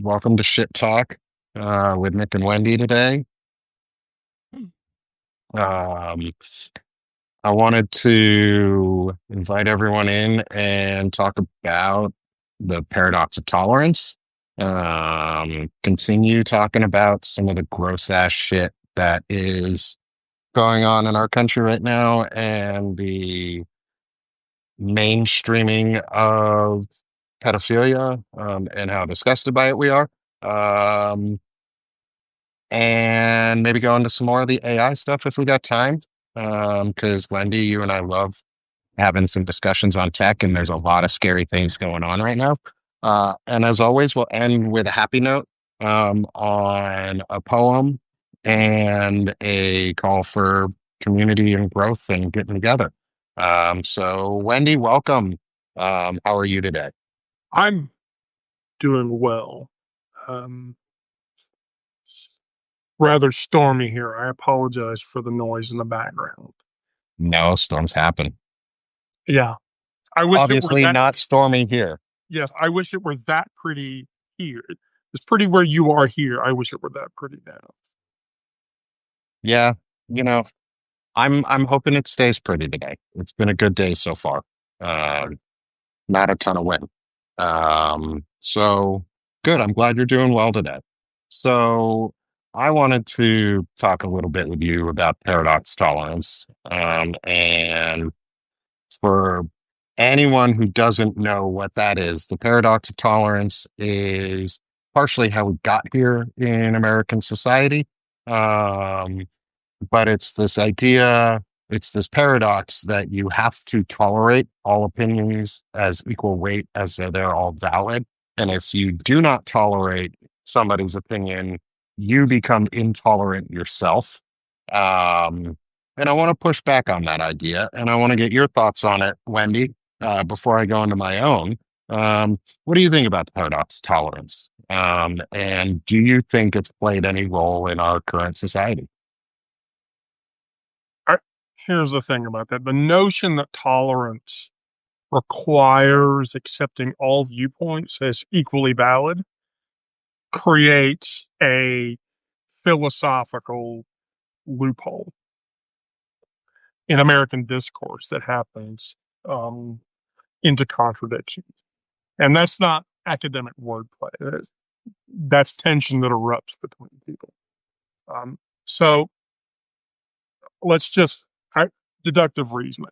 Welcome to Shit Talk with Nick and Wendy today. Um, I wanted to invite everyone in and talk about the paradox of tolerance. Continue talking about some of the gross ass shit that is going on in our country right now and the mainstreaming of pedophilia and how disgusted by it we are. Um, and maybe go into some more of the AI stuff if we got time. Because Wendy, you and I love having some discussions on tech, and there's a lot of scary things going on right now. And as always, we'll end with a happy note on a poem and a call for community and growth and getting together. So, Wendy, welcome. How are you today? I'm doing well. Um, Rather stormy here. I apologize for the noise in the background. No, storms happen. Yeah, I wish it were Obviously, that. not stormy here. Yes, I wish it were that pretty here. It's pretty where you are here. I wish it were that pretty now. Yeah, you know, I'm hoping it stays pretty today. It's been a good day so far. Uh, Not a ton of wind. So good. I'm glad you're doing well today. So I wanted to talk a little bit with you about paradox tolerance. And for anyone who doesn't know what that is, the paradox of tolerance is partially how we got here in American society. Um, but it's this idea, it's this paradox that you have to tolerate all opinions as equal weight as though they're all valid. And if you do not tolerate somebody's opinion, you become intolerant yourself. Um, and I want to push back on that idea, and I want to get your thoughts on it, Wendy, before I go into my own. What do you think about the paradox of tolerance? And do you think it's played any role in our current society? I, Here's the thing about that: the notion that tolerance requires accepting all viewpoints as equally valid creates a philosophical loophole in American discourse that happens um, into contradiction. And that's not academic wordplay. That's tension that erupts between people. So let's just deductive reasoning.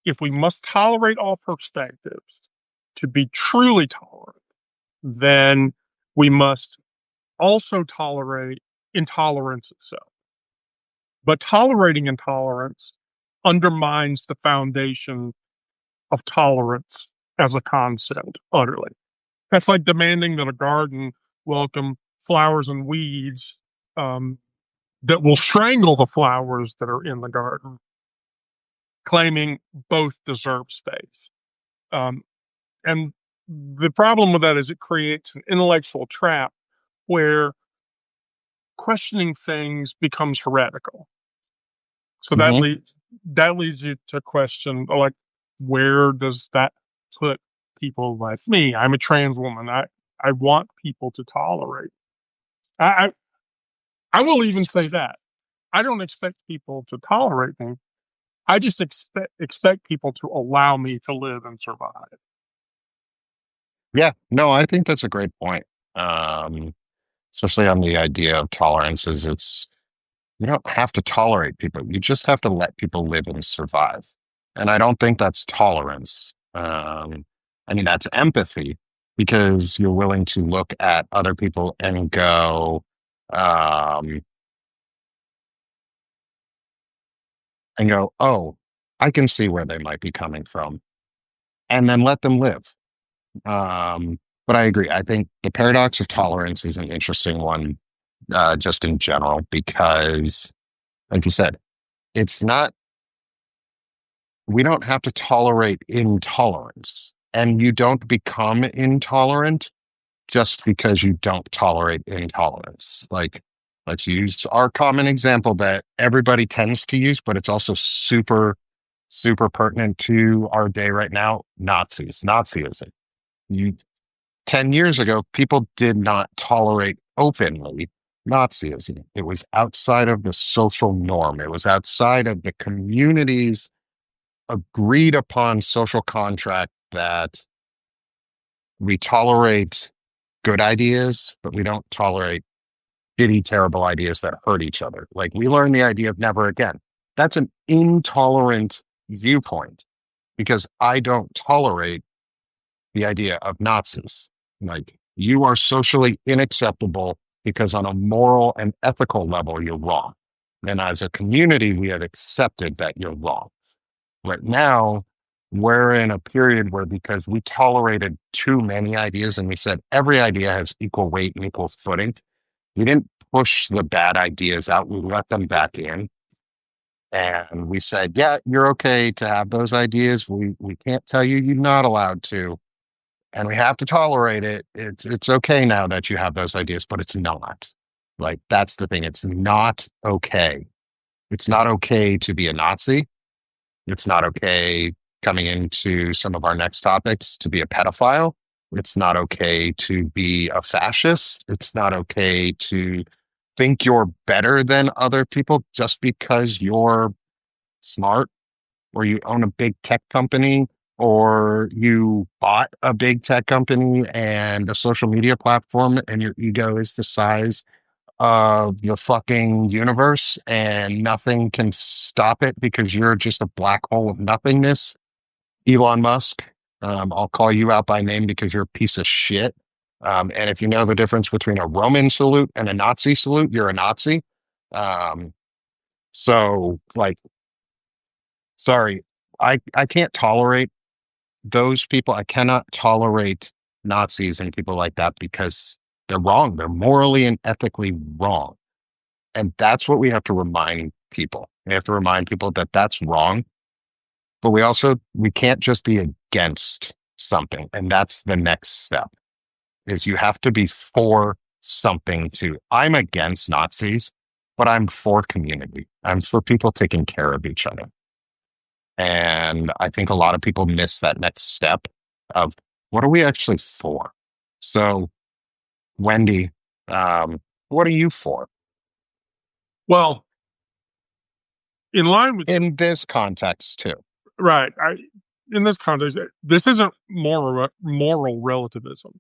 If we must tolerate all perspectives to be truly tolerant, then we must also tolerate intolerance itself. But tolerating intolerance undermines the foundation of tolerance as a concept utterly. That's like demanding that a garden welcome flowers and weeds um, that will strangle the flowers that are in the garden, claiming both deserve space. Um, and the problem with that is it creates an intellectual trap where questioning things becomes heretical. So Mhm. that leads you to question, like, where does that put people like me? I'm a trans woman. I want people to tolerate. I I will even say that I don't expect people to tolerate me. I just expect people to allow me to live and survive. Yeah, no, I think that's a great point. Um, Especially on the idea of tolerance is it's you don't have to tolerate people. You just have to let people live and survive. And I don't think that's tolerance. I mean, that's empathy because you're willing to look at other people um, and go, oh, I can see where they might be coming from, and then let them live. But I agree. I think the paradox of tolerance is an interesting one, just in general, because, like you said, it's not, we don't have to tolerate intolerance. And you don't become intolerant just because you don't tolerate intolerance. Like, let's use our common example that everybody tends to use, but it's also super pertinent to our day right now. Nazis, Nazism. 10 years ago, people did not tolerate openly Nazism. It was outside of the social norm. It was outside of the community's agreed upon social contract that we tolerate good ideas, but we don't tolerate shitty, terrible ideas that hurt each other. Like we learned the idea of never again. That's an intolerant viewpoint because I don't tolerate the idea of Nazis. Like you are socially unacceptable because on a moral and ethical level, you're wrong. And as a community, we have accepted that you're wrong. Right now, we're in a period where because we tolerated too many ideas and we said every idea has equal weight and equal footing, we didn't push the bad ideas out. We let them back in. And we said, yeah, you're okay to have those ideas. We can't tell you you're not allowed to. And we have to tolerate it. It's okay now that you have those ideas, but it's not. Like that's the thing. It's not okay. It's not okay to be a Nazi. It's not okay coming into some of our next topics to be a pedophile. It's not okay to be a fascist. It's not okay to think you're better than other people just because you're smart or you own a big tech company or you bought a big tech company and a social media platform and your ego is the size of the fucking universe and nothing can stop it because you're just a black hole of nothingness. Elon Musk, I'll call you out by name because you're a piece of shit. And if you know the difference between a Roman salute and a Nazi salute, you're a Nazi. Um, so, like, sorry, I can't tolerate those people. I cannot tolerate Nazis and people like that because they're wrong. They're morally and ethically wrong. And that's what we have to remind people. We have to remind people that that's wrong. But we can't just be against something. And that's the next step is you have to be for something too. I'm against Nazis, but I'm for community. I'm for people taking care of each other. And I think a lot of people miss that next step of what are we actually for? So, Wendy, what are you for Well, in line with in this context too? right, in this context, this isn't moral relativism.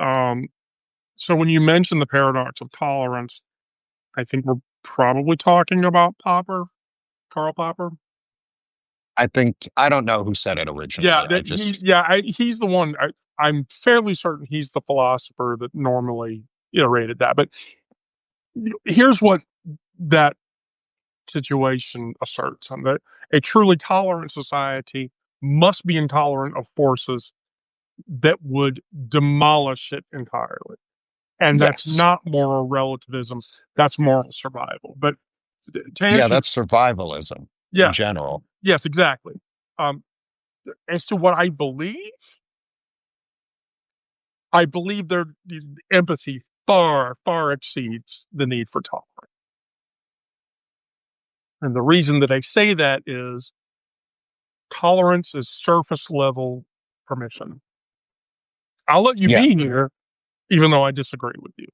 Um, so when you mention the paradox of tolerance, I think we're probably talking about Popper, Karl Popper. I think I don't know who said it Yeah, originally. I that just he's the one. I'm fairly certain he's the philosopher that normally iterated that. But here's what that situation asserts: on that a truly tolerant society must be intolerant of forces that would demolish it entirely. And that's yes. not moral relativism, that's moral survival. But to Yeah, answer, that's survivalism in yes, general. yes, exactly. Um, as to what I believe their empathy far, far exceeds the need for tolerance. And the reason that I say that is tolerance is surface level permission. I'll let you Yeah, be here, even though I disagree with you.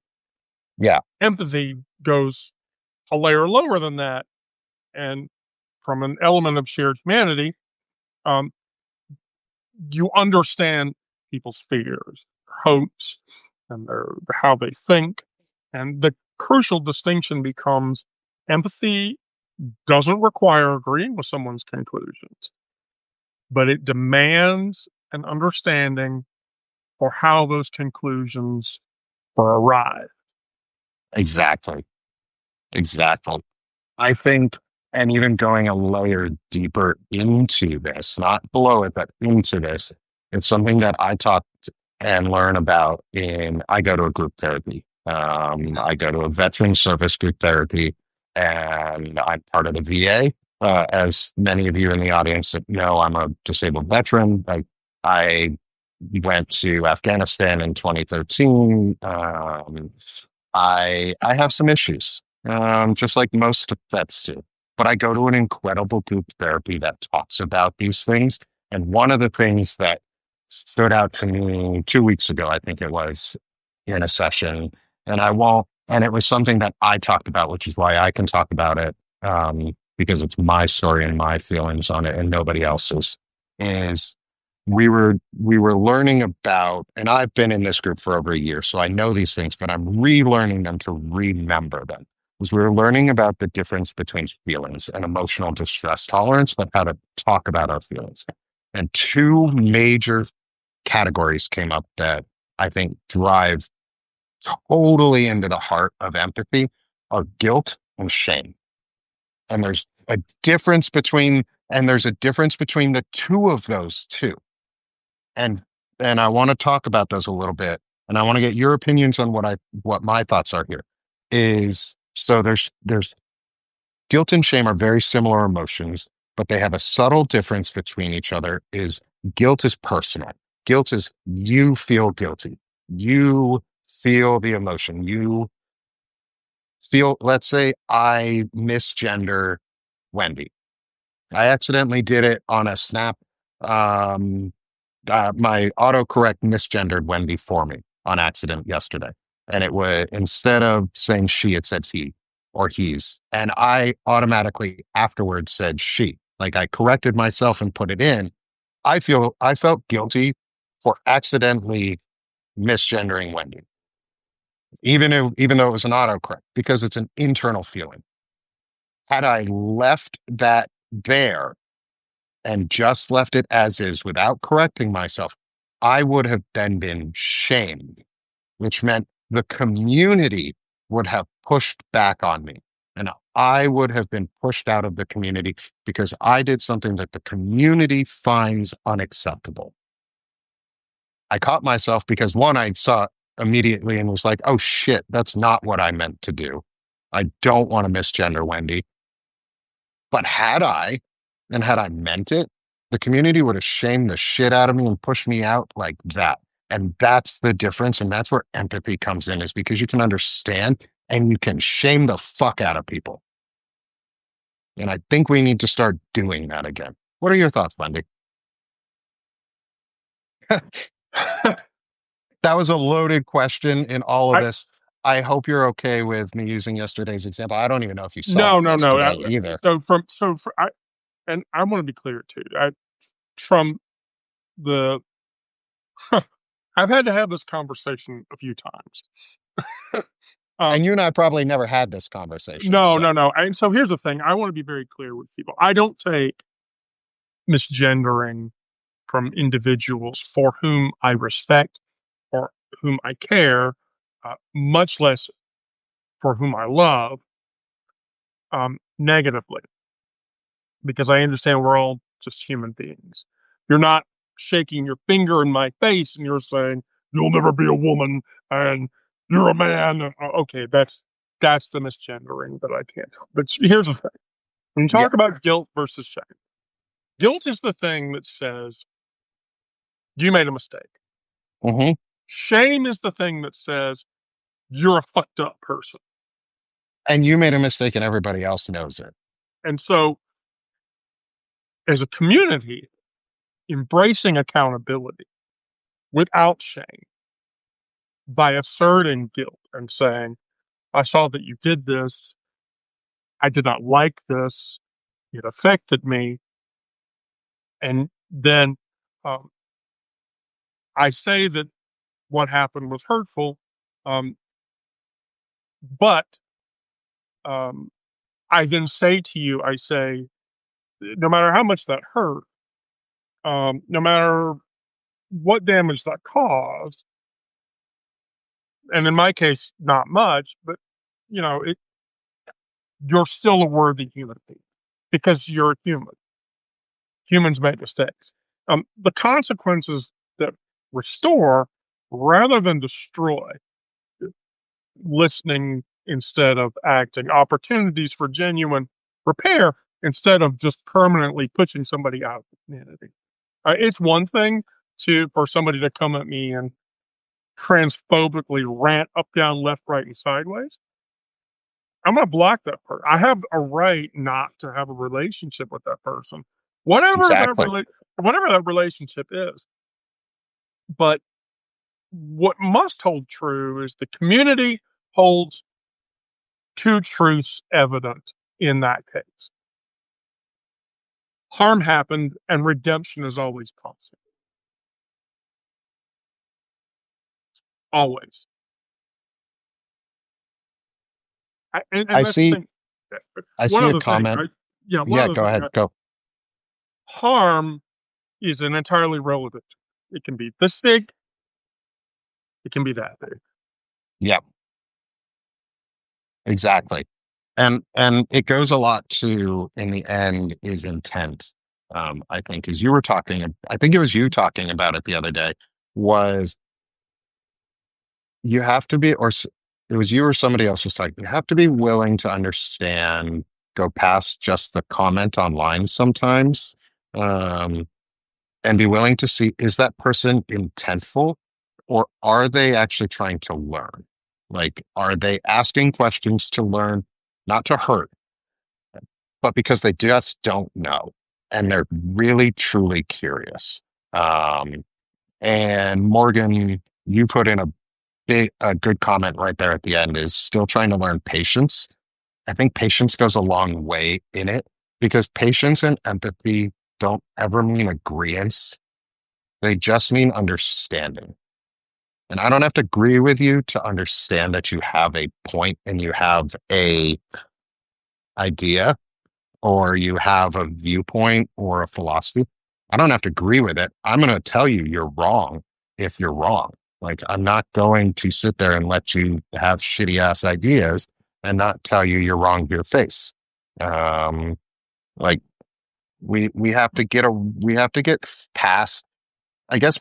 yeah, Empathy goes a layer lower than that, and from an element of shared humanity, um, you understand people's fears, hopes, and how they think. And the crucial distinction becomes empathy doesn't require agreeing with someone's conclusions, but it demands an understanding for how those conclusions were arrived. exactly. Exactly. I think, and even going a layer deeper into this, not below it, but into this, it's something that I taught and learn about I go to a group therapy. I go to a veteran service group therapy, and I'm part of the VA. As many of you in the audience know, I'm a disabled veteran. I went to Afghanistan in 2013. I have some issues, just like most vets do. But I go to an incredible group therapy that talks about these things. And one of the things that stood out to me 2 weeks ago, I think it was, in a session. And I won't, and it was something that I talked about, which is why I can talk about it, because it's my story and my feelings on it and nobody else's, is we were learning about, and I've been in this group for over a year, so I know these things, but I'm relearning them to remember them. Because we were learning about the difference between feelings and emotional distress tolerance, but how to talk about our feelings. And two major categories came up that I think drive totally into the heart of empathy are guilt and shame. And there's a difference between the two of those two. And and I want to talk about those a little bit. And I want to get your opinions on what my thoughts are here. Is so there's guilt and shame are very similar emotions, but they have a subtle difference between each other. Is guilt is personal. Guilt is you feel guilty. You feel the emotion. You feel, let's say I misgender Wendy. I accidentally did it on a snap. Um, my autocorrect misgendered Wendy for me on accident yesterday. And it was, instead of saying she, it said he or he's. And I automatically afterwards said she. Like I corrected myself and put it in. I felt guilty for accidentally misgendering Wendy, even though it was an autocorrect, because it's an internal feeling. Had I left that there and just left it as is without correcting myself, I would have then been shamed, which meant the community would have pushed back on me. And I would have been pushed out of the community because I did something that the community finds unacceptable. I caught myself because one, I saw it immediately and was like, oh shit, that's not what I meant to do. I don't want to misgender Wendy. But had I meant it, the community would have shamed the shit out of me and pushed me out like that. And that's the difference. And that's where empathy comes in, is because you can understand and you can shame the fuck out of people. And I think we need to start doing that again. What are your thoughts, Wendy? That was a loaded question in all of I this. I hope you're okay with me using yesterday's example. I don't even know if you saw no, it no, no. yesterday either. And I want to be clear too. From the I've had to have this conversation a few times. And um, you and I probably never had this conversation. no, So, no, no. And so here's the thing. I want to be very clear with people. I don't take misgendering from individuals for whom I respect or whom I care, much less for whom I love, negatively, because I understand we're all just human beings. You're not shaking your finger in my face and you're saying, "You'll never be a woman and you're a man." Okay, that's the misgendering that I can't. But here's the thing. When you yeah. talk about guilt versus shame, guilt is the thing that says you made a mistake. Hmm. Shame is the thing that says you're a fucked up person. And you made a mistake and everybody else knows it. And so, as a community, embracing accountability without shame by asserting guilt and saying, I saw that you did this. I did not like this. It affected me. And then um, I say that what happened was hurtful. Um, but um, I then say to you, I say, no matter how much that hurt, no matter what damage that caused, and in my case, not much, but you're still a worthy human being because you're a human. Humans make mistakes. The consequences that restore rather than destroy, listening instead of acting, opportunities for genuine repair instead of just permanently pushing somebody out of the community. It's one thing for somebody to come at me and transphobically rant up, down, left, right, and sideways. I'm gonna block that person. I have a right not to have a relationship with that person, whatever that Exactly. whatever that relationship is. But what must hold true is the community holds two truths evident in that case. Harm happened and redemption is always possible. Always. I And that's the see. thing. I One see a other thing, comment. right? Yeah, one Yeah, other go thing. ahead. Go. Harm is an entirely relative. It can be this big, it can be that big. Yeah, exactly. And it goes a lot to, in the end, is intent. I think as you were talking, I think it was you talking about it the other day, was you have to be, it was you or somebody else was talking, you have to be willing to understand, go past just the comment online sometimes, um, and be willing to see, is that person intentful, or are they actually trying to learn? Like, are they asking questions to learn, not to hurt, but because they just don't know and they're really truly curious? Um, and Morgan, you put in a good comment right there at the end, is still trying to learn patience. I think patience goes a long way in it, because patience and empathy don't ever mean agreement. They just mean understanding. And I don't have to agree with you to understand that you have a point and you have a idea, or you have a viewpoint or a philosophy. I don't have to agree with it. I'm going to tell you you're wrong if you're wrong. Like, I'm not going to sit there and let you have shitty ass ideas and not tell you you're wrong to your face. Um, like, we have to get past. I guess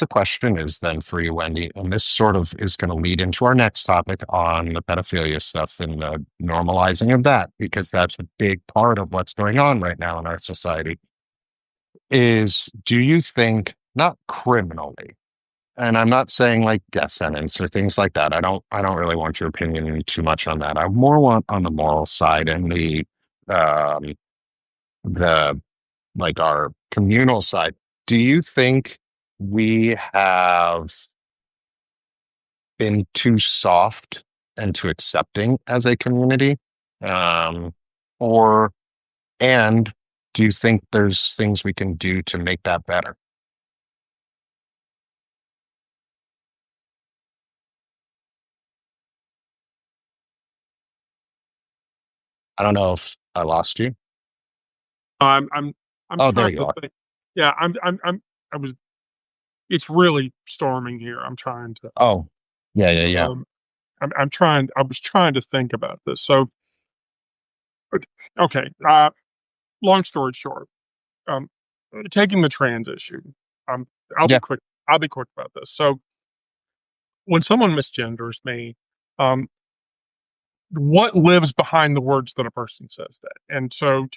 a question is then for you, Wendy, and this sort of is going to lead into our next topic on the pedophilia stuff and the normalizing of that, because that's a big part of what's going on right now in our society. Is, do you think, not criminally, and I'm not saying like death sentence or things like that. I don't really want your opinion too much on that. I more want on the moral side and um the like our communal side. Do you think we have been too soft and too accepting as a community? Um, or, and do you think there's things we can do to make that better? I don't know if I lost you. I'm I'm I'm Oh, there trying you to are. think. Yeah, I was it's really storming here. I'm trying to Oh, yeah, yeah, yeah. um I was trying to think about this. So okay, long story short, um taking the trans issue. Um I'll be Yeah. quick. I'll be quick about this. So when someone misgenders me, um what lives behind the words that a person says that? And so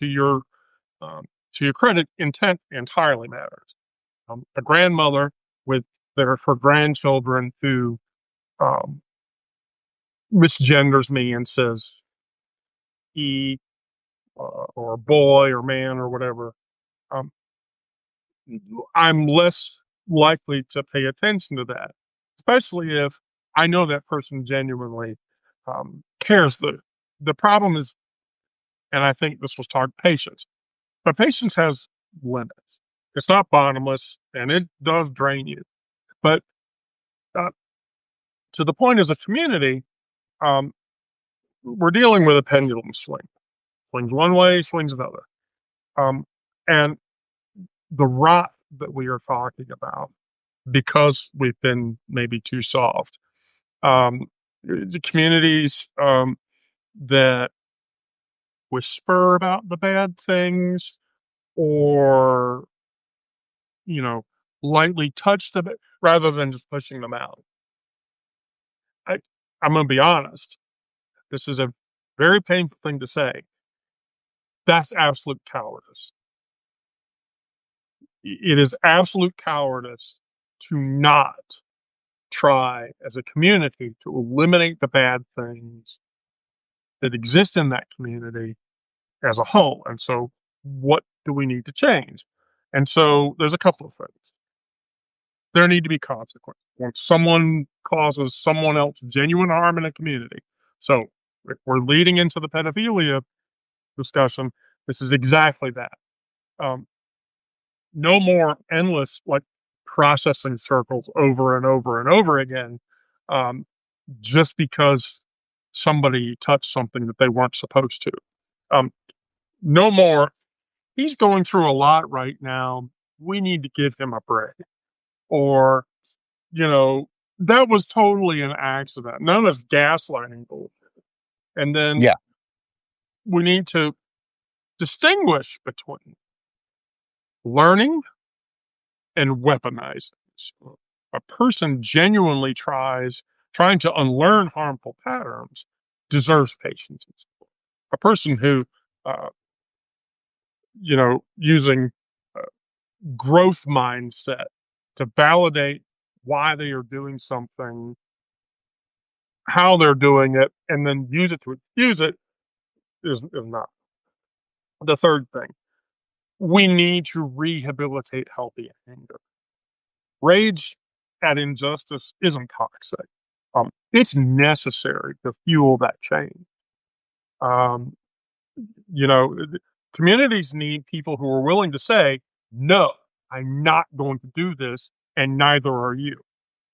um, to your credit, intent entirely matters. A grandmother with her grandchildren who um, misgenders me and says he or boy or man or whatever, um, I'm less likely to pay attention to that, especially if I know that person genuinely cares. The problem is, and I think this was taught, patience, but patience has limits. It's not bottomless, and it does drain you. But uh, to the point, as a community, um, we're dealing with a pendulum swing. Swings one way, swings another. Um, and the rot that we are talking about, because we've been maybe too soft, the communities that whisper about the bad things, or you know, lightly touch them rather than just pushing them out. I, I'm going to be honest. This is a very painful thing to say. That's absolute cowardice. It is absolute cowardice to not try as a community to eliminate the bad things that exist in that community as a whole. And so, what do we need to change? And so, there's a couple of things. there need to be consequences when someone causes someone else genuine harm in a community. So if we're leading into the pedophilia discussion, this is exactly that. Um, no more endless like processing circles over and over and over again, um, just because somebody touched something that they weren't supposed to. Um, no more. He's going through a lot right now. We need to give him a break. Or, you know, that was totally an accident. None of this gaslighting bullshit. And then Yeah, we need to distinguish between learning and weaponizing. So a person genuinely trying to unlearn harmful patterns deserves patience and support. A person who, uh, using uh, growth mindset to validate why they are doing something, how they're doing it, and then use it to excuse it is not. The third thing, we need to rehabilitate healthy anger. Rage at injustice isn't toxic. It's necessary to fuel that change. Um, communities need people who are willing to say, no, I'm not going to do this, and neither are you.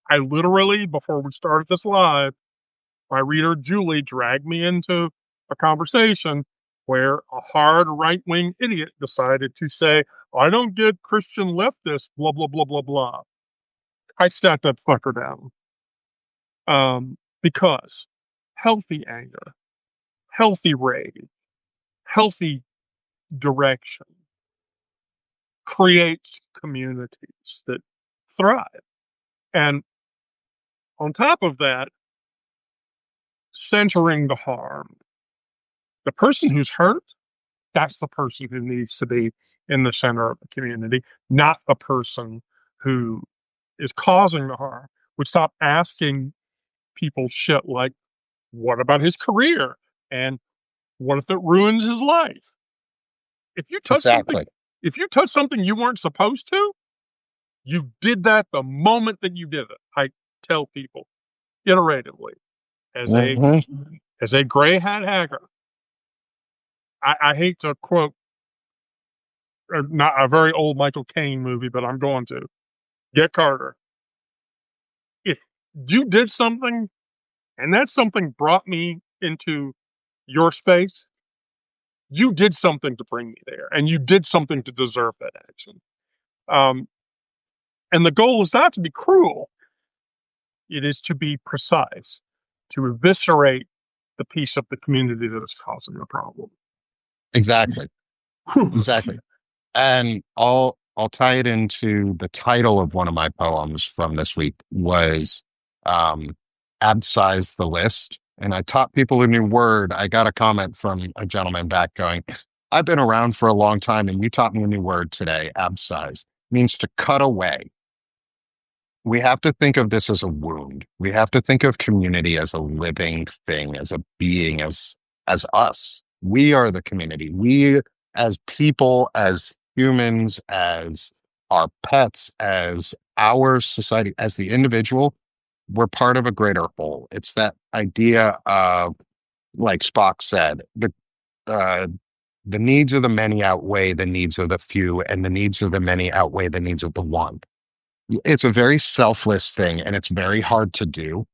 I literally, before we started this live, my reader Julie dragged me into a conversation where a hard right wing idiot decided to say, I don't get Christian leftists, blah, blah, blah, blah, blah. I sat that fucker down. Because healthy anger, healthy rage, healthy direction creates communities that thrive. And on top of that, centering the harm. The person who's hurt, that's the person who needs to be in the center of the community, not the person who is causing the harm. We stop asking people shit like, what about his career? And what if it ruins his life? If you touch something, exactly. if you touch something you weren't supposed to, you did that the moment that you did it. I tell people iteratively as a Hmm. as a gray hat hacker. I hate to quote not a very old Michael Caine movie, but I'm going to get Carter. If you did something and that something brought me into your space, you did something to bring me there, and you did something to deserve that action. Um, and the goal is not to be cruel; it is to be precise, to eviscerate the piece of the community that is causing the problem. Exactly. Exactly. And I'll tie it into the title of one of my poems from this week was um abscise the list. And I taught people a new word. I got a comment from a gentleman back going, I've been around for a long time and you taught me a new word today. Abscise means to cut away. We have to think of this as a wound. We have to think of community as a living thing, as a being, as us. We are the community. We as people, as humans, as our pets, as our society, as the individual, we're part of a greater whole. It's that idea of, like Spock said, uh, the needs of the many outweigh the needs of the few, and the needs of the many outweigh the needs of the one. It's a very selfless thing and it's very hard to do,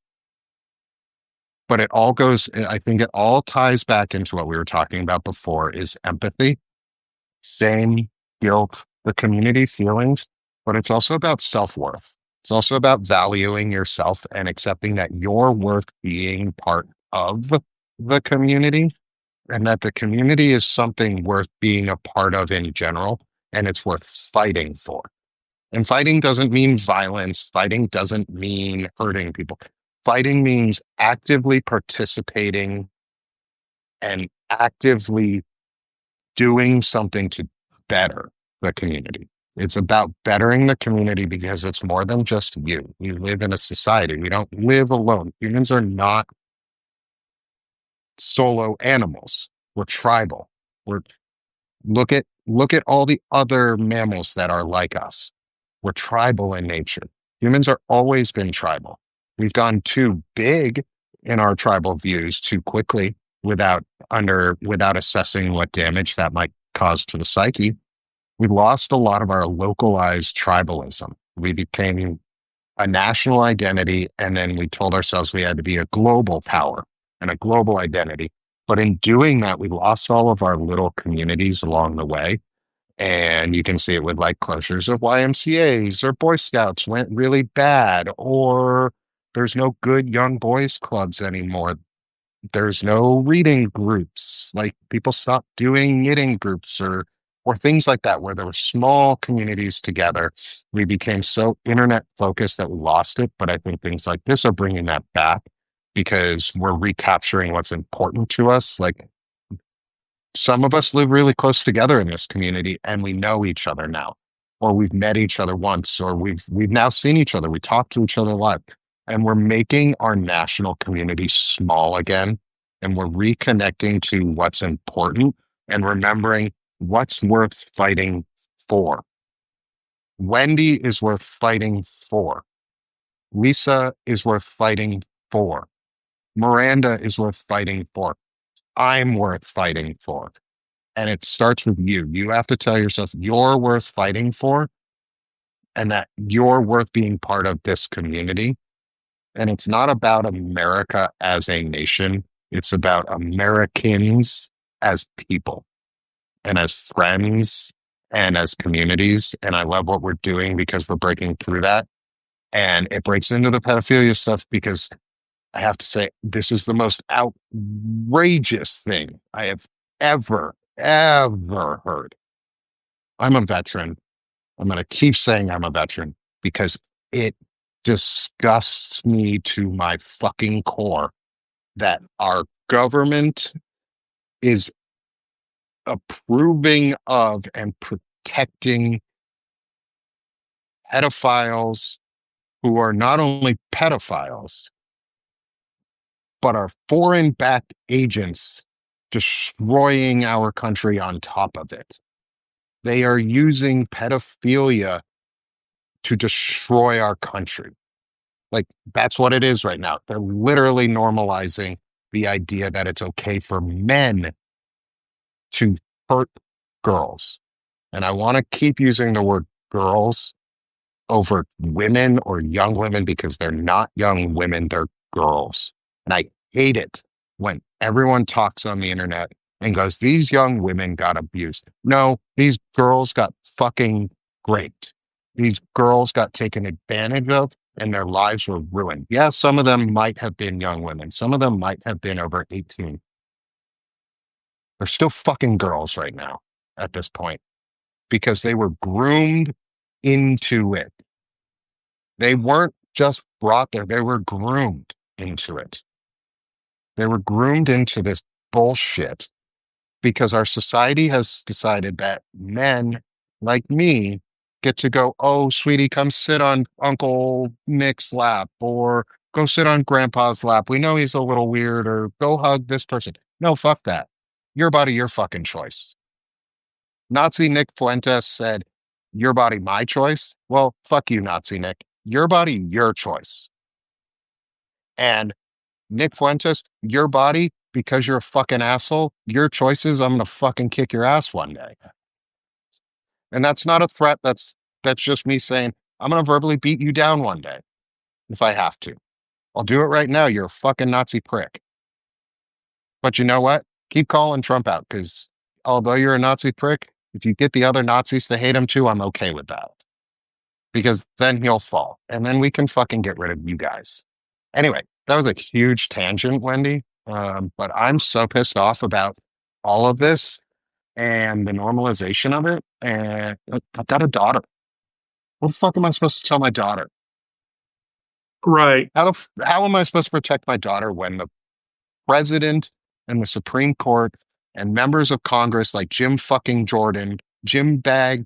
but it all goes, I think it all ties back into what we were talking about before is empathy, shame, guilt, the community feelings, but it's also about self-worth. It's also about valuing yourself and accepting that you're worth being part of the community and that the community is something worth being a part of in general and it's worth fighting for. And fighting doesn't mean violence. Fighting doesn't mean hurting people. Fighting means actively participating and actively doing something to better the community. It's about bettering the community because it's more than just you. We live in a society. We don't live alone. Humans are not solo animals. We're tribal. We're look at all the other mammals that are like us. We're tribal in nature. Humans are always been tribal. We've gone too big in our tribal views too quickly without assessing what damage that might cause to the psyche. We lost a lot of our localized tribalism. We became a national identity, and then we told ourselves we had to be a global power and a global identity. But in doing that, we lost all of our little communities along the way. And you can see it with like closures of YMCAs or Boy Scouts went really bad, or there's no good young boys clubs anymore. There's no reading groups. Like people stopped doing knitting groups or things like that, where there were small communities together. We became so internet focused that we lost it. But I think things like this are bringing that back because we're recapturing what's important to us. Like some of us live really close together in this community and we know each other now, or we've met each other once, or we've now seen each other. We talk to each other live, and we're making our national community small again. And we're reconnecting to what's important and remembering what's worth fighting for. Wendy is worth fighting for. Lisa is worth fighting for. Miranda is worth fighting for. I'm worth fighting for. And it starts with you. You have to tell yourself you're worth fighting for and that you're worth being part of this community. And it's not about America as a nation, it's about Americans as people and as friends and as communities. And I love what we're doing because we're breaking through that. And it breaks into the pedophilia stuff because I have to say, this is the most outrageous thing I have ever heard. I'm a veteran. I'm going to keep saying I'm a veteran because it disgusts me to my fucking core that our government is approving of and protecting pedophiles who are not only pedophiles, but are foreign backed agents destroying our country on top of it. They are using pedophilia to destroy our country. Like, that's what it is right now. They're literally normalizing the idea that it's okay for men to hurt girls. And I want to keep using the word girls over women or young women because they're not young women, they're girls. And I hate it when everyone talks on the internet and goes, these young women got abused. No, these girls got fucking raped. These girls got taken advantage of and their lives were ruined. Yeah, some of them might have been young women. Some of them might have been over 18. They're still fucking girls right now at this point because they were groomed into it. They weren't just brought there, they were groomed into it. They were groomed into this bullshit because our society has decided that men like me get to go, oh, sweetie, come sit on Uncle Nick's lap or go sit on Grandpa's lap. We know he's a little weird, or go hug this person. No, fuck that. Your body, your fucking choice. Nazi Nick Fuentes said, your body, my choice. Well, fuck you, Nazi Nick. Your body, your choice. And Nick Fuentes, your body, because you're a fucking asshole, your choices, I'm gonna fucking kick your ass one day. And that's not a threat. That's just me saying, I'm gonna verbally beat you down one day if I have to. I'll do it right now. You're a fucking Nazi prick. But you know what? Keep calling Trump out because although you're a Nazi prick, if you get the other Nazis to hate him too, I'm okay with that. Because then he'll fall. And then we can fucking get rid of you guys. Anyway, that was a huge tangent, Wendy. But I'm so pissed off about all of this and the normalization of it. And I've got a daughter. What the fuck am I supposed to tell my daughter? Right. How am I supposed to protect my daughter when the president and the Supreme Court and members of Congress like Jim fucking Jordan, Jim Bag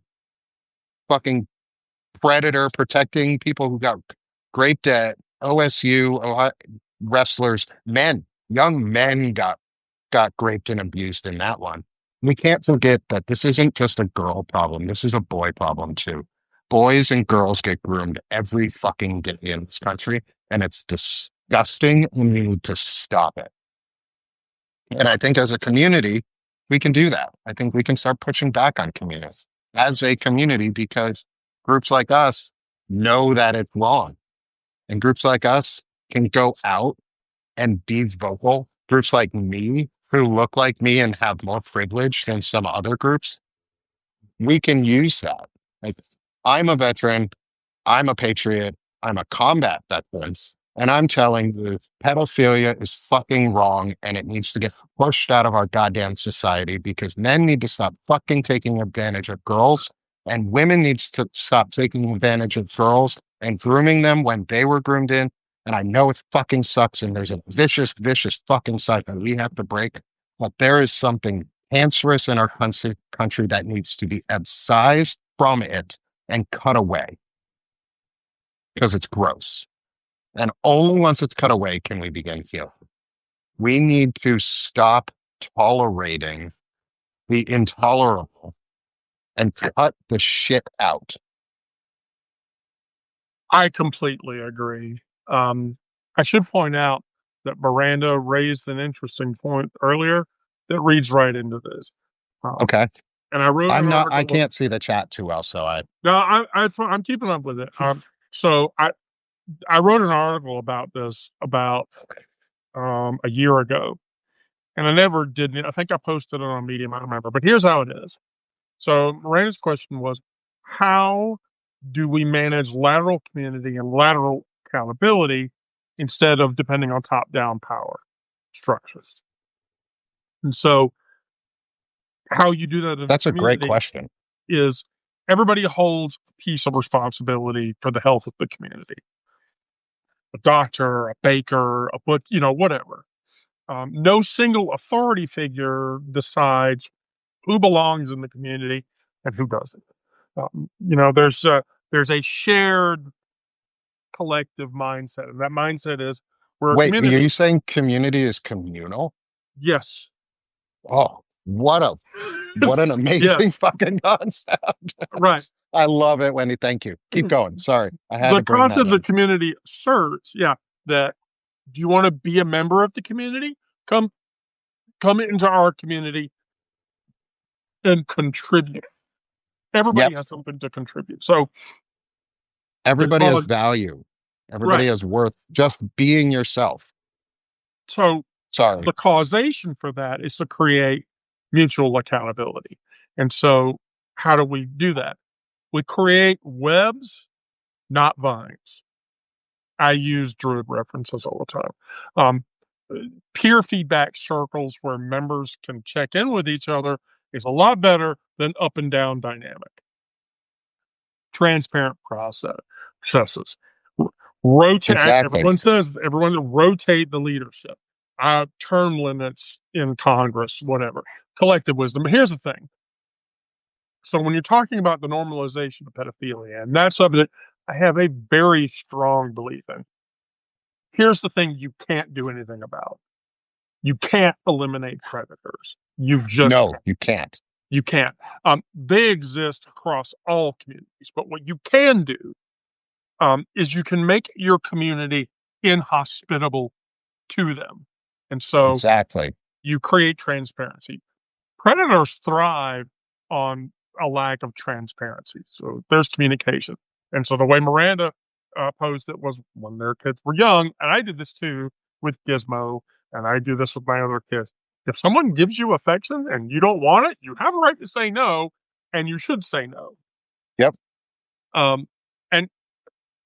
fucking predator protecting people who got raped at OSU, Ohio, wrestlers, men, young men got raped and abused in that one. We can't forget that this isn't just a girl problem. This is a boy problem too. boys and girls get groomed every fucking day in this country, and it's disgusting, and we need to stop it. And I think as a community, we can do that. I think we can start pushing back on communists as a community because groups like us know that it's wrong. And groups like us can go out and be vocal. Groups like me, who look like me and have more privilege than some other groups, we can use that. Like, I'm a veteran, I'm a patriot, I'm a combat veteran, and I'm telling you, pedophilia is fucking wrong and it needs to get pushed out of our goddamn society because men need to stop fucking taking advantage of girls and women needs to stop taking advantage of girls and grooming them when they were groomed in. And I know it fucking sucks and there's a vicious, vicious fucking cycle we have to break, but there is something cancerous in our country that needs to be excised from it and cut away because it's gross. And only once it's cut away can we begin healing. We need to stop tolerating the intolerable and cut the shit out. I completely agree. I should point out that Miranda raised an interesting point earlier that reads right into this. Um, Okay. and I wrote an I article. can't see the chat too well, so I, No, I'm keeping up with it. So I wrote an article about this about a year ago, and I never did. I think I posted it on Medium. I don't remember, but here's how it is. So Miranda's question was, how do we manage lateral community and lateral accountability instead of depending on top-down power structures? And so, how you do that in a that's a great community question. is everybody holds a piece of responsibility for the health of the community. A doctor, a baker, a book, whatever. No single authority figure decides who belongs in the community and who doesn't. There's a shared collective mindset, and that mindset is we're a Wait, are community. you saying community is communal? Yes, Oh, what an amazing yes, fucking concept. right. I love it, Wendy. Thank you. Keep going. Sorry. I had The to bring concept that of the in. community asserts, yeah, that do you want to be a member of the community? Come into our community and contribute. Everybody Yep. has something to contribute. So the Everybody has cause, value. Everybody right. has worth just being yourself. So Sorry. the causation for that is to create mutual accountability. And so, how do we do that? We create webs, not vines. I use Druid references all the time. Um, Peer feedback circles where members can check in with each other is a lot better than up and down dynamic. Transparent processes. Rotate. Exactly. Everyone rotate the leadership. Term limits in Congress, whatever. Collective wisdom. But here's the thing. So when you're talking about the normalization of pedophilia, and that's something that I have a very strong belief in. Here's the thing you can't do anything about. You can't eliminate predators. You just No, can't. you can't. You can't. They exist across all communities, but what you can do is you can make your community inhospitable to them. And so Exactly. you create transparency. Predators thrive on a lack of transparency. So there's communication. And so the way Miranda posed it was when their kids were young, and I did this too with Gizmo, and I do this with my other kids. If someone gives you affection and you don't want it, you have a right to say no, and you should say no. Yep. And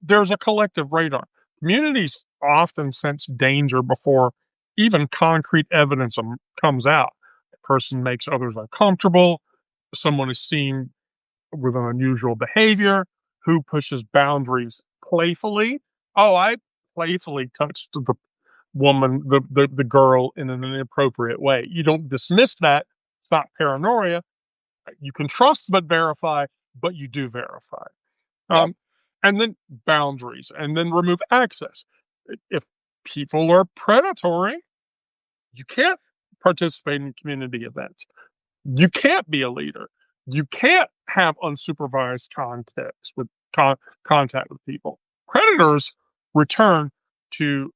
there's a collective radar. Communities often sense danger before even concrete evidence comes out. A person makes others uncomfortable. Someone is seen with an unusual behavior. Who pushes boundaries playfully? Oh, I playfully touched the girl in an inappropriate way. You don't dismiss that. It's not paranoia. You can trust but verify, but you do verify. Yep. Um, and then boundaries, and then remove access. If people are predatory, you can't participate in community events. You can't be a leader. You can't have unsupervised context with con- contact with people. Predators return to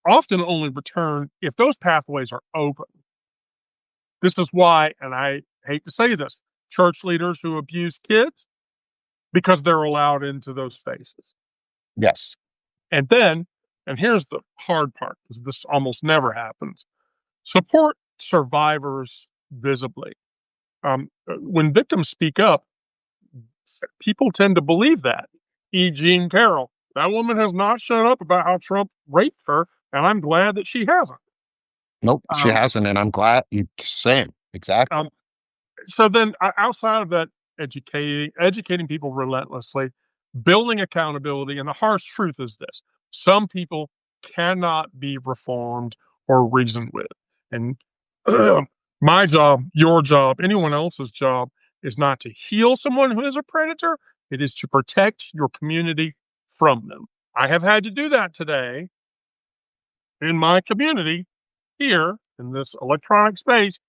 often only return if those pathways are open. This is why, and I hate to say this, church leaders who abuse kids because they're allowed into those spaces. Yes. And then, and here's the hard part, because this almost never happens, support survivors visibly. When victims speak up, people tend to believe that. Jean Carroll, that woman has not shut up about how Trump raped her, and I'm glad that she hasn't. Nope, she Um, hasn't, and I'm glad you same. Exactly. um, so then, outside of that, educating people relentlessly, building accountability, and the harsh truth is this: some people cannot be reformed or reasoned with, and my job, your job, anyone else's job is not to heal someone who is a predator. It is to protect your community from them. I have had to do that today in my community here in this electronic space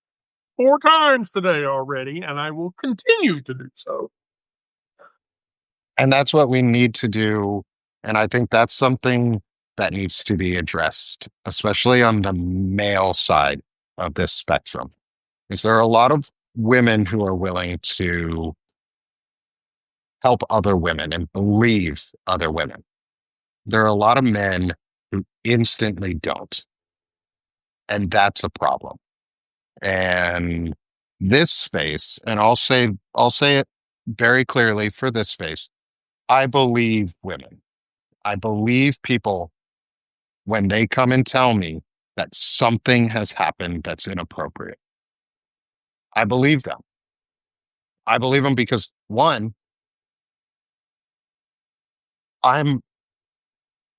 4 times today already, and I will continue to do so. And that's what we need to do. And I think that's something that needs to be addressed, especially on the male side of this spectrum. Is there are a lot of women who are willing to help other women and believe other women. There are a lot of men who instantly don't. And that's a problem. And this space, and I'll say it very clearly for this space, I believe women. I believe people when they come and tell me that something has happened that's inappropriate. I believe them. I believe them because one, I'm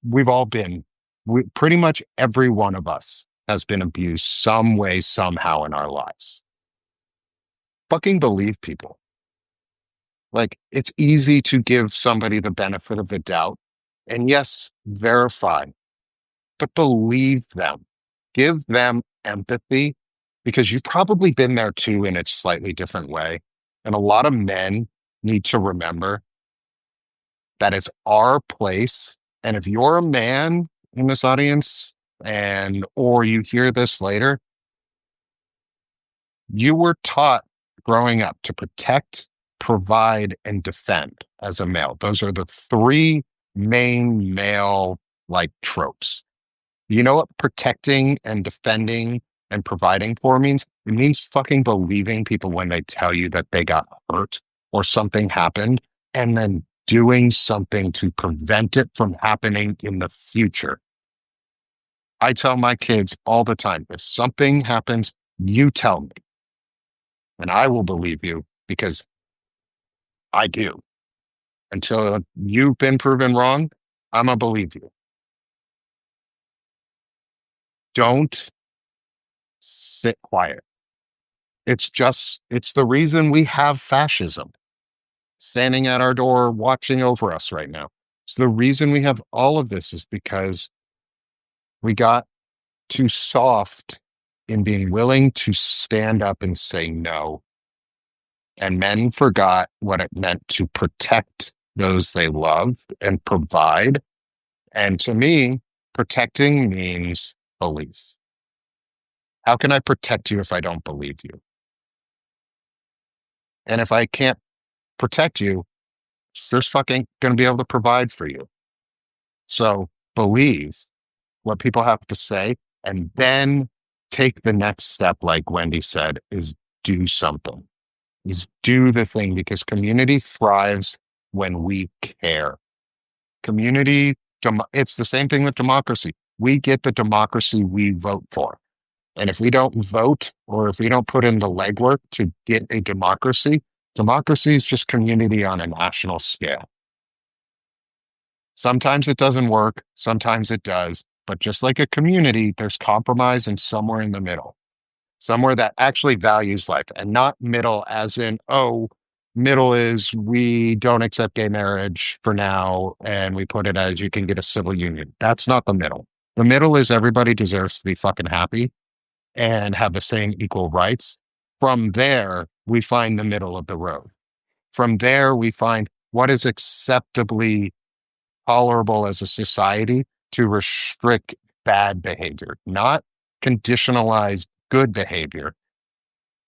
we've all been pretty much every one of us has been abused some way, somehow in our lives. Fucking believe people. Like, it's easy to give somebody the benefit of the doubt. And yes, verify, but believe them. Give them empathy because you've probably been there too in a slightly different way. And a lot of men need to remember that it's our place. And if you're a man in this audience and or you hear this later, you were taught growing up to protect, provide, and defend as a male. Those are the three main male like tropes. You know what protecting and defending and providing for means? It means fucking believing people when they tell you that they got hurt or something happened and then doing something to prevent it from happening in the future. I tell my kids all the time, if something happens, you tell me and I will believe you because I do. Until you've been proven wrong, I'm going to believe you. Don't sit quiet. It's the reason we have fascism standing at our door, watching over us right now. It's the reason we have all of this is because we got too soft in being willing to stand up and say no. And men forgot what it meant to protect those they love and provide. And to me, protecting means belief. How can I protect you if I don't believe you? And if I can't protect you, there's fucking going to be able to provide for you. So believe what people have to say and then take the next step, like Wendy said, is do something, is do the thing because community thrives when we care. It's the same thing with democracy. We get the democracy we vote for. And if we don't vote or if we don't put in the legwork to get a democracy, democracy is just community on a national scale. Sometimes it doesn't work, sometimes it does. But just like a community, there's compromise and somewhere in the middle, somewhere that actually values life and not middle as in, oh, middle is we don't accept gay marriage for now and we put it as you can get a civil union. That's not the middle. The middle is everybody deserves to be fucking happy and have the same equal rights. From there, we find the middle of the road. From there, we find what is acceptably tolerable as a society to restrict bad behavior, not conditionalize good behavior,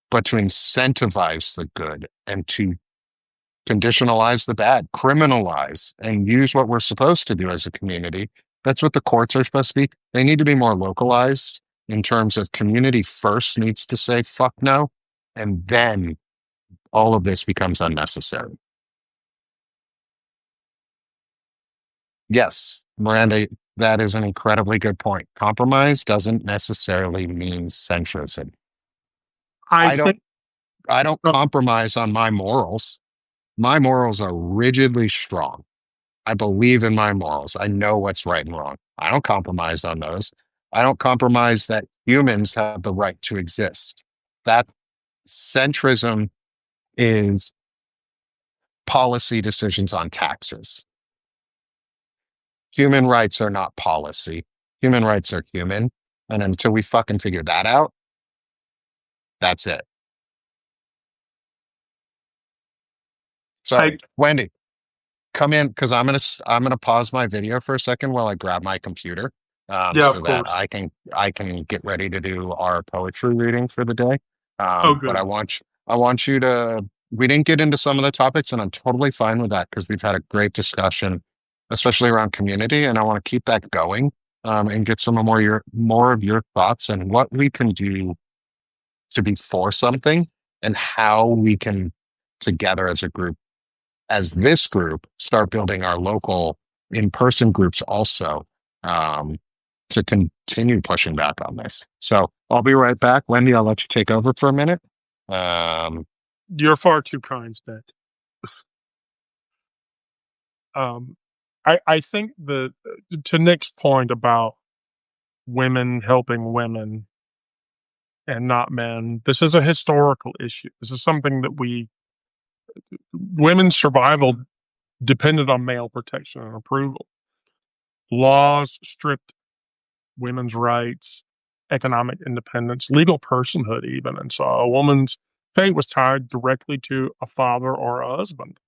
but to incentivize the good and to conditionalize the bad, criminalize, and use what we're supposed to do as a community. That's what the courts are supposed to be. They need to be more localized in terms of community first needs to say fuck no, and then all of this becomes unnecessary. Yes, Miranda, that is an incredibly good point. Compromise doesn't necessarily mean centrism. I I don't think I don't uh, compromise on my morals. My morals are rigidly strong. I believe in my morals. I know what's right and wrong. I don't compromise on those. I don't compromise that humans have the right to exist. That centrism is policy decisions on taxes. Human rights are not policy. Human rights are human. And until we fucking figure that out, that's it. I Sorry, Wendy, come in because I'm gonna pause my video for a second while I grab my computer, yeah, so of that course. I can get ready to do our poetry reading for the day. Oh, But good. I want you to. We didn't get into some of the topics, and I'm totally fine with that because we've had a great discussion, especially around community, and I want to keep that going, and get some more of your thoughts and what we can do to be for something and how we can together as a group as this group start building our local in-person groups also, um, to continue pushing back on this. So I'll be right back. Wendy, I'll let you take over for a minute. Um, You're far too kind, Ned. Um, I think that to Nick's point about women helping women and not men, this is a historical issue. This is something that women's survival depended on male protection and approval. Laws stripped women's rights, economic independence, legal personhood, even. And so a woman's fate was tied directly to a father or a husband.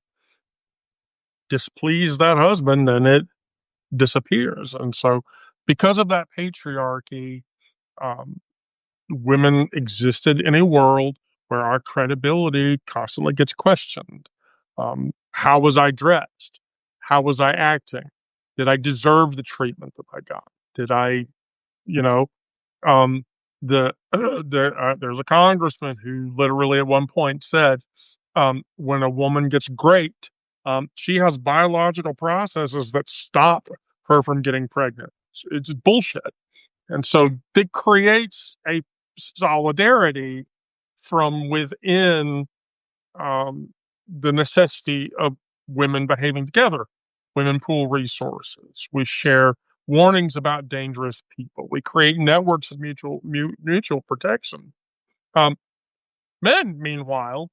Displease that husband and it disappears. And so, because of that patriarchy, um, women existed in a world where our credibility constantly gets questioned. How was I dressed? How was I acting? Did I deserve the treatment that I got? Did I, you know, um, there's a congressman who literally at one point said, when a woman gets raped, she has biological processes that stop her from getting pregnant. It's bullshit. And so it creates a solidarity from within, the necessity of women behaving together. Women pool resources. We share warnings about dangerous people. We create networks of mutual protection. Um, Men, meanwhile,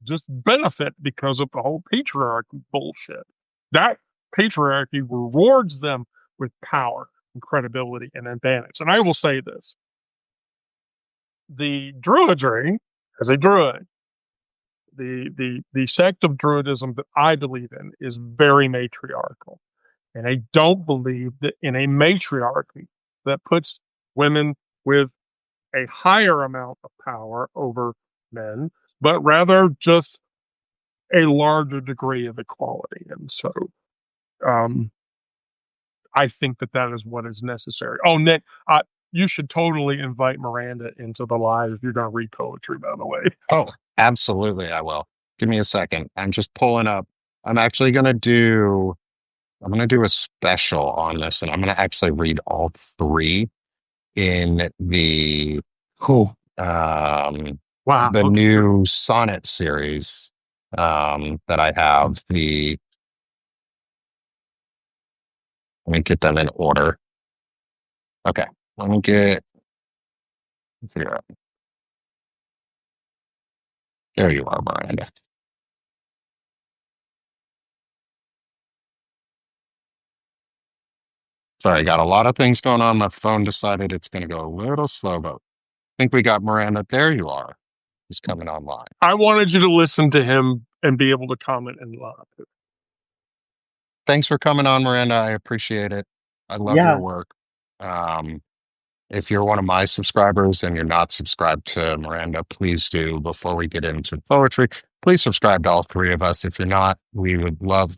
just benefit because of the whole patriarchy bullshit. That patriarchy rewards them with power and credibility and advantage. And I will say this: the Druidry, as a Druid, the sect of Druidism that I believe in is very matriarchal. And I don't believe that in a matriarchy that puts women with a higher amount of power over men, but rather just a larger degree of equality. And so, um, I think that that is what is necessary. Oh, Nick, you should totally invite Miranda into the live if you're going to read poetry, by the way. oh, absolutely, I will. Give me a second. I'm just pulling up. I'm actually gonna do. I'm gonna do a special on this, and I'm gonna actually read all three in Cool. Wow. the Okay. new sonnet series that I have. The Let me get them in order. Okay, let me get here. There you are, Miranda. Sorry, got a lot of things going on. My phone decided it's going to go a little slow, but I think we got Miranda. There you are. He's coming online. I wanted you to listen to him and be able to comment and laugh. Thanks for coming on, Miranda. I appreciate it. I love your Yeah, work. Um, if you're one of my subscribers and you're not subscribed to Miranda, please do before we get into poetry. Please subscribe to all three of us. If you're not, we would love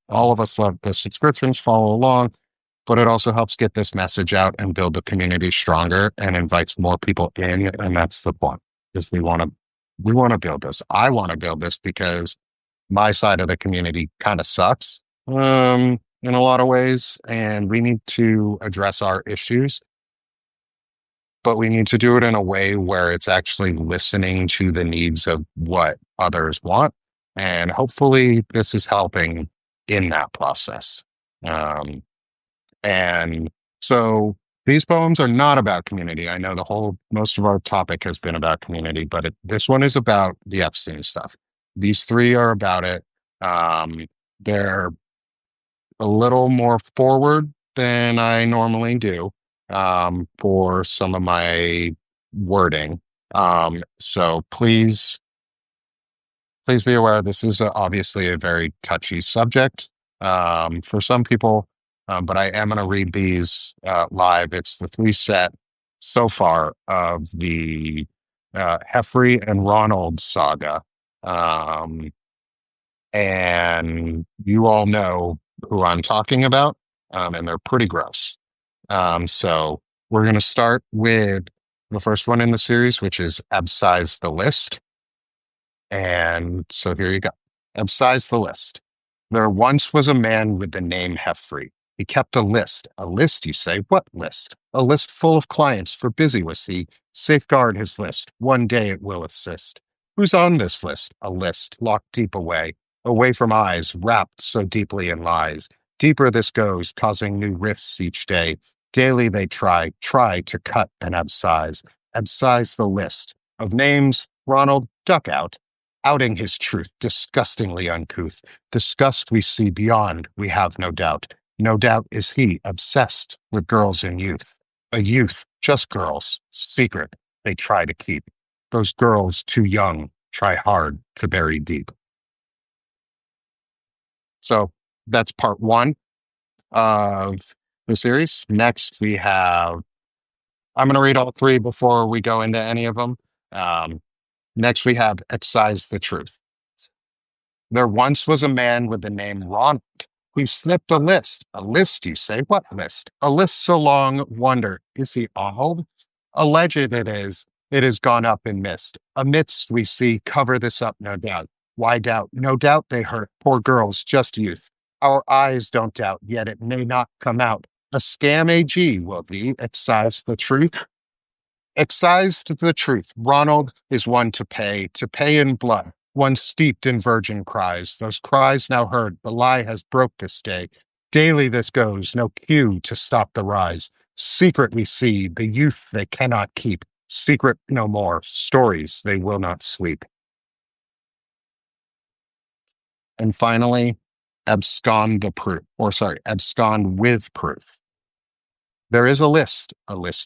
all of us love the subscriptions, follow along, but it also helps get this message out and build the community stronger and invites more people in. And that's the point, is we want to build this. I want to build this because my side of the community kind of sucks in a lot of ways, and we need to address our issues, but we need to do it in a way where it's actually listening to the needs of what others want. And hopefully, this is helping in that process. Um, and so these poems are not about community. I know most of our topic has been about community, but this one is about the Epstein stuff. These three are about it. They're a little more forward than I normally do for some of my wording. So please be aware this is obviously a very touchy subject for some people, but I am going to read these live. It's the three set so far of the Heffrey and Ronald saga. Um, and you all know who I'm talking about, and they're pretty gross. So we're going to start with the first one in the series, which is Abscise the List. And so here you go. Abscise the list. There once was a man with the name Heffrey. He kept a list. A list, you say? What list? A list full of clients, for busy was he. Safeguard his list. One day it will assist. Who's on this list? A list locked deep away, away from eyes, wrapped so deeply in lies. Deeper this goes, causing new rifts each day. Daily they try to cut and abscise. Abscise the list of names. Ronald, duck out outing his truth, disgustingly uncouth. Disgust we see beyond, we have no doubt. No doubt is he obsessed with girls and youth. A youth, just girls, secret, they try to keep. Those girls too young, try hard to bury deep. So that's part one of the series. Next, I'm going to read all three before we go into any of them. Um, Next, we have Excise the Truth. There once was a man with the name Ronald. We slipped a list. A list, you say? What list? A list so long, wonder, is he old? Alleged it is. It has gone up in mist. Amidst we see, cover this up, no doubt. Why doubt? No doubt they hurt. Poor girls, just youth. Our eyes don't doubt, yet it may not come out. A scam AG will be, excise the truth. Excised the truth. Ronald is one to pay in blood, one steeped in virgin cries. Those cries now heard, the lie has broke this day. Daily this goes, no cue to stop the rise. Secret we see, the youth they cannot keep. Secret no more, stories they will not sleep. And finally, abscond the proof, or sorry, abscond with proof. There is a list,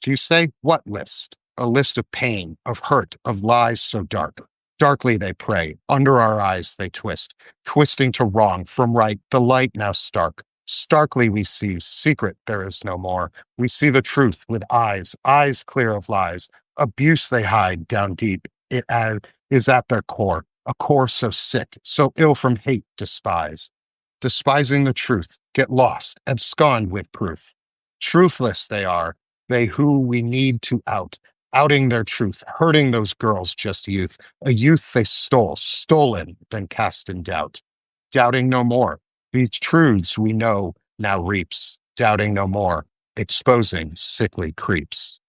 you say? What list? A list of pain, of hurt, of lies so dark. Darkly they pray, under our eyes they twist, twisting to wrong from right, the light now stark. Starkly we see, secret there is no more. We see the truth with eyes clear of lies. Abuse they hide down deep. Is at their core, a core so sick, so ill from hate, despise. Despising the truth, get lost, abscond with proof. Truthless they are, they who we need to out, outing their truth, hurting those girls, just youth, a youth they stole, stolen, then cast in doubt. Doubting no more, these truths we know now reaps, doubting no more, exposing sickly creeps.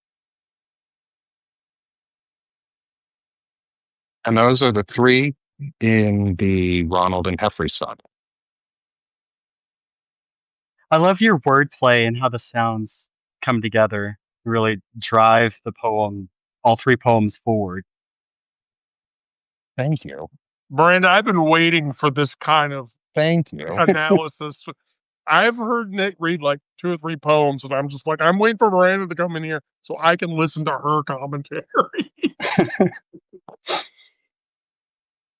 And those are the three in the Ronald and Heffrey song. I love your wordplay and how the sounds come together, really drive the poem, all three poems forward. Thank you. Miranda, I've been waiting for this kind of Thank you. analysis. I've heard Nick read like two or three poems, and I'm just like, I'm waiting for Miranda to come in here so I can listen to her commentary.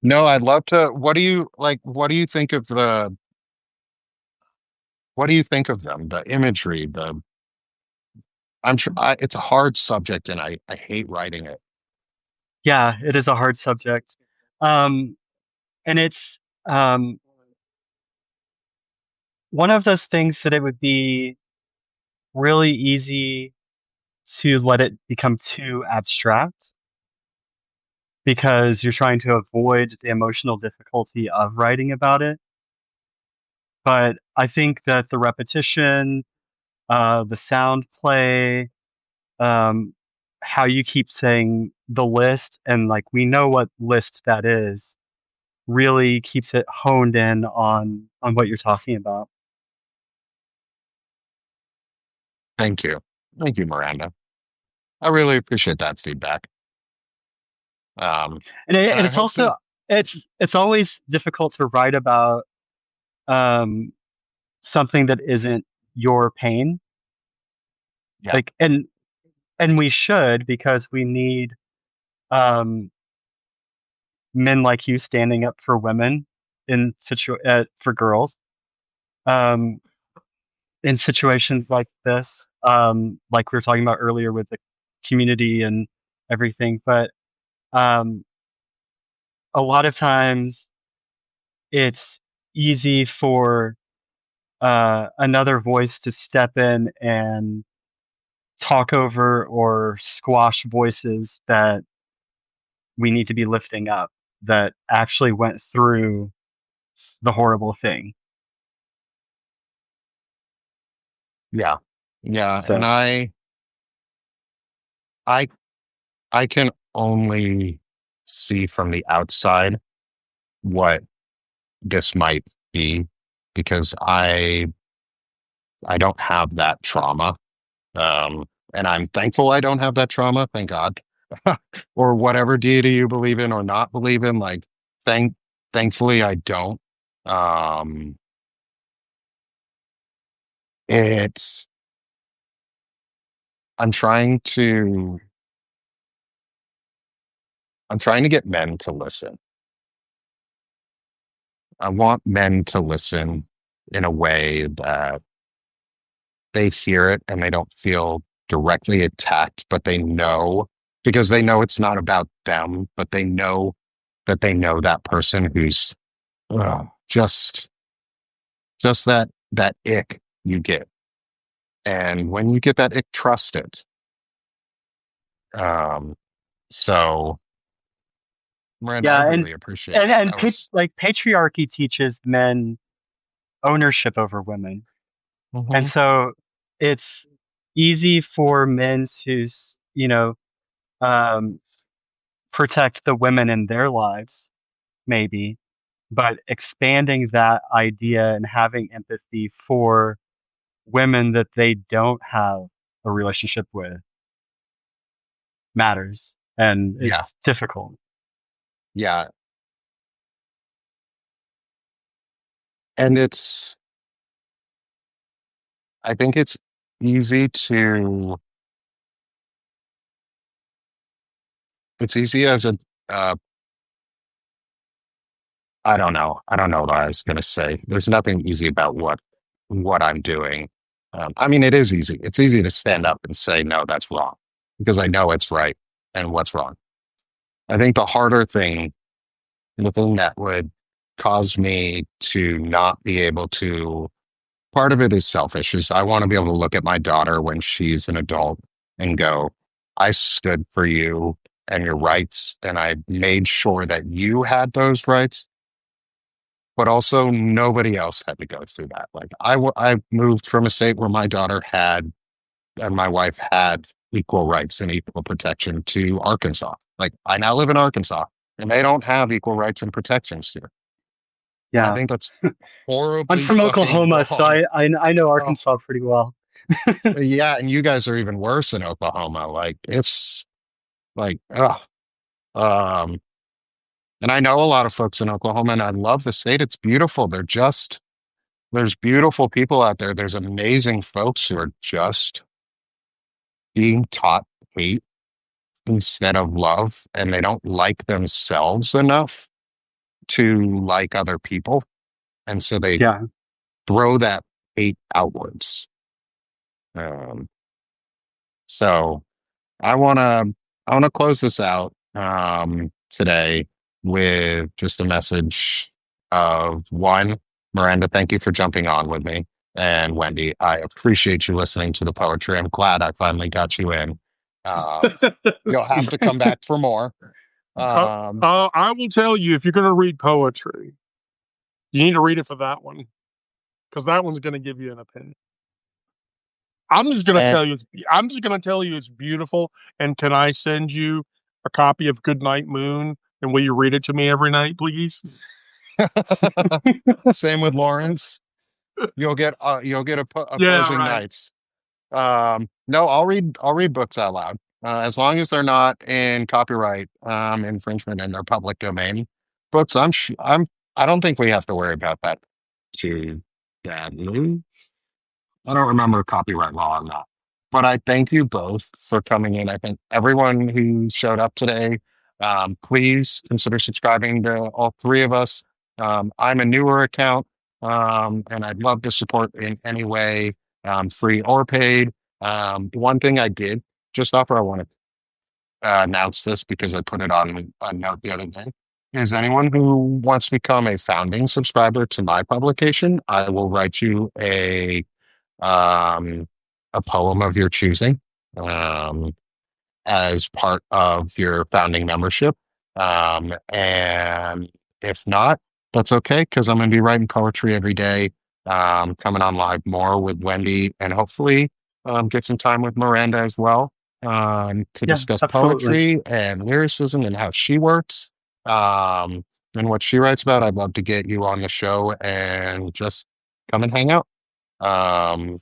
No, I'd love to. What do you like? What do you think of what do you think of them? The imagery, the I'm sure it's a hard subject, and I hate writing it. Yeah, it is a hard subject. Um, and it's um, one of those things that it would be really easy to let it become too abstract because you're trying to avoid the emotional difficulty of writing about it. But I think that the repetition, the sound play, um, how you keep saying the list, and like we know what list that is, really keeps it honed in on what you're talking about. Thank you. Thank you, Miranda. I really appreciate that feedback. Um, and And I it's hope that, also it's always difficult to write about um, something that isn't your pain. yeah, Like and we should because we need um, men like you standing up for women for girls um, in situations like this, like we were talking about earlier with the community and everything. But um, a lot of times it's easy for another voice to step in and talk over or squash voices that we need to be lifting up that actually went through the horrible thing. yeah, yeah. And So, I, I can only see from the outside what this might be because I don't have that trauma. And I'm thankful I don't have that trauma, thank God. Or whatever deity you believe in or not believe in, like thank thankfully I don't. Um it's I'm trying to I'm trying to get men to listen. I want men to listen in a way that they hear it and they don't feel directly attacked, but they know because they know it's not about them, but they know that they know that person who's just that ick you get. And when you get that ick, trust it. Um, so Miranda, I yeah, really appreciate that. That was like patriarchy teaches men ownership over women. And Mhm. so it's easy for men to, um, protect the women in their lives, maybe, but expanding that idea and having empathy for women that they don't have a relationship with matters. And Yeah, it's difficult. yeah. And I think it's easy to, it's easy as a, uh, I don't know. I don't know what I was going to say. There's nothing easy about what I'm doing. I mean, it is easy. It's easy to stand up and say, no, that's wrong because I know it's right and what's wrong. I think the harder thing, the thing that would cause me to not be able to, part of it is selfish, is I want to be able to look at my daughter when she's an adult and go, I stood for you and your rights, and I made sure that you had those rights, but also nobody else had to go through that. Like I moved from a state where my daughter had and my wife had equal rights and equal protection to Arkansas. Like I now live in Arkansas and they don't have equal rights and protections here. And I Yeah. think that's I'm horribly from fucking Oklahoma, so wrong. I know Oh, Arkansas pretty well. yeah. And you guys are even worse in Oklahoma. Like it's like, ugh. Um, and I know a lot of folks in Oklahoma and I love the state. It's beautiful. There's beautiful people out there. There's amazing folks who are just being taught hate instead of love, and they don't like themselves enough to like other people. And so they Yeah. throw that. hate outwards. Um, so I wanna close this out today with just a message of one, Miranda, thank you for jumping on with me. And Wendy, I appreciate you listening to the poetry. I'm glad I finally got you in. You'll have to come back for more. I will tell you, if you're going to read poetry, you need to read it for that one, because that one's going to give you an opinion. I'm just going to and tell you. I'm just going to tell you it's beautiful. And can I send you a copy of Goodnight Moon? And will you read it to me every night, please? same with Lawrence. You'll get Yeah, opposing right. nights. No, I'll read books out loud. As long as they're not in copyright infringement in their public domain. Books, I don't think we have to worry about that too badly. I don't remember copyright law on that. But I thank you both for coming in. I think everyone who showed up today, please consider subscribing to all three of us. I'm a newer account, and I'd love to support in any way, free or paid. One thing I did just offer, I want to announce this because I put it on a note the other day. Is anyone who wants to become a founding subscriber to my publication, I will write you um, a poem of your choosing um, as part of your founding membership. And if not, that's okay because I'm going to be writing poetry every day, coming on live more with Wendy, and hopefully get some time with Miranda as well to Yeah, discuss absolutely. poetry and lyricism and how she works and what she writes about. I'd love to get you on the show and just come and hang out. Um,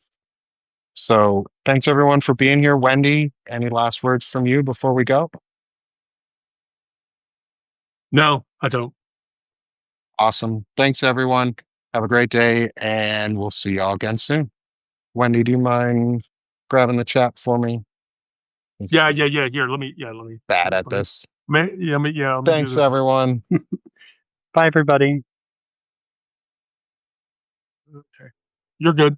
so thanks everyone for being here. Wendy, any last words from you before we go? No, I don't. Awesome. Thanks everyone. Have a great day and we'll see y'all again soon. Wendy, do you mind grabbing the chat for me? It's Yeah. Here, let me. bad at Let me. this. Let me do Thanks this. everyone. Bye, everybody. Okay. You're good.